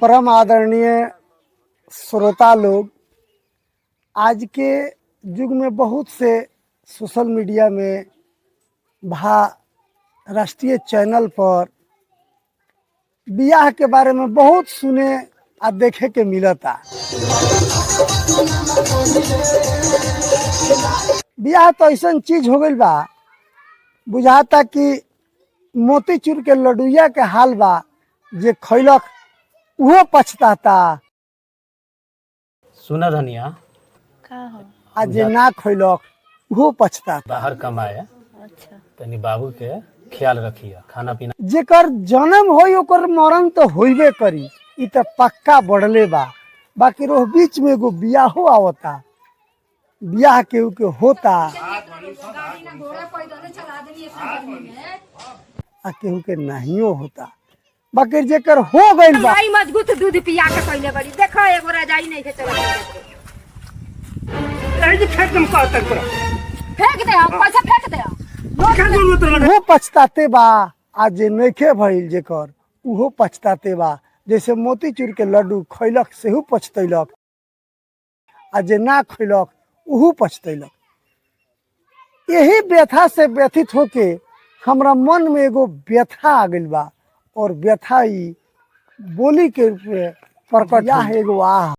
परम आदरणीय श्रोता लोग, आज के युग में बहुत से सोशल मीडिया में राष्ट्रीय चैनल पर बियाह के बारे में बहुत सुने आ देखे के मिलता। बियाह तो ऐसा चीज हो गई बा, बुझाता कि मोतीचूर के लडुइया के हाल बा, जे खैलक वो पछताता। सुना धनिया का हो? आ जे ना खैलक वो पछताता। बाहर कमाए अच्छा तनी बाबू के ख्याल रखिए, खाना पीना। जेकर जन्म होई ओकर मरण तो होइबे करी, इ त पक्का बढ़ले बा। बाकी रोह बीच में एगो बियाहो आवता, बियाह केहू के होता आ केहू के नहियो होता। बाकी जेकर हो गइल बा, भाई मजबूत दूध पिया के पहले बड़ी देखो एगो रजाई नहीं के चलो फेंक दे, हम पैसा फेंक दे। वो पछताते बा। आज जे नइखे भइल जेकर उहो पछताते बा। जैसे मोतीचूर के लड्डू खैलक सेहू पछतैलक, आ जे ना खैलक उहू पछतैलक। यही व्यथा से व्यथित होके हमरा मन में एगो व्यथा आ गइल बा, और व्यथा ई बोली के रूप में प्रकट। बियाह एगो आह,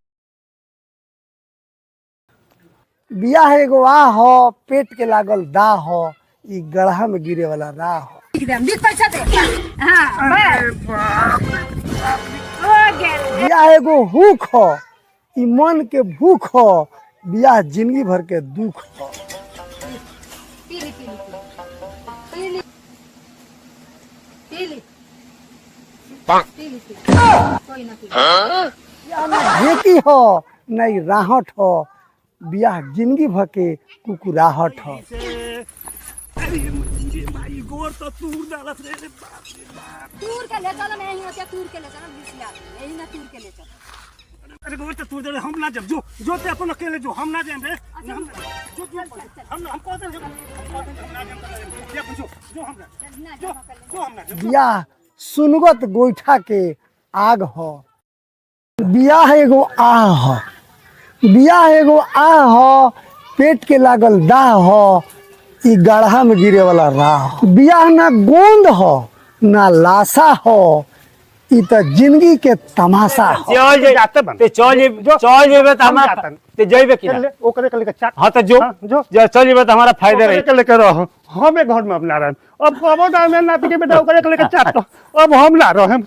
बियाह एगो आह हो, पेट के लागल दाह हो, ई गढ़ा में गिरे वाला राह हो। पैसा दे। हाँ बियाह एगो हुक हो, ई मन के भूख हो। बियाह जिंदगी भर के दुख हो। खेती हो नहीं राहट हो, बियाह जिंदगी भर के कुकुराहट हो। तूर के ले चलो, नहीं होते तूर के ले चलो, 20 लाख यही ना तूर के ले चलो। अरे गोर तो तू दे, हम ना जब जो ते अपन अकेले जो हम ना जाएं रे। हम को दे, हम ना जाएं। ये पूछो जो हम ना जो हम ना। बियाह सुनगत गोईठा के आग हो। बियाह एगो आह हो, बियाह एगो आह हो, पेट के लागल दाह हो, ई गढ़ा में गिरे वाला राह हो। बियाह ना गोंद हो ना लाशा हो, ई त जिंदगी के तमाशा हो। चल जे जाते बन ते चल जेबे त हमरा ते जइबे कि ना ओकरे के लेके चाट। हां त जो चल जेबे त हमरा फायदा रही। के लेके रहो, हम एक घर में अपना रहे। अब कबो ना में नाती के बेटा ओकरे के लेके चाट। अब हम ना रहे।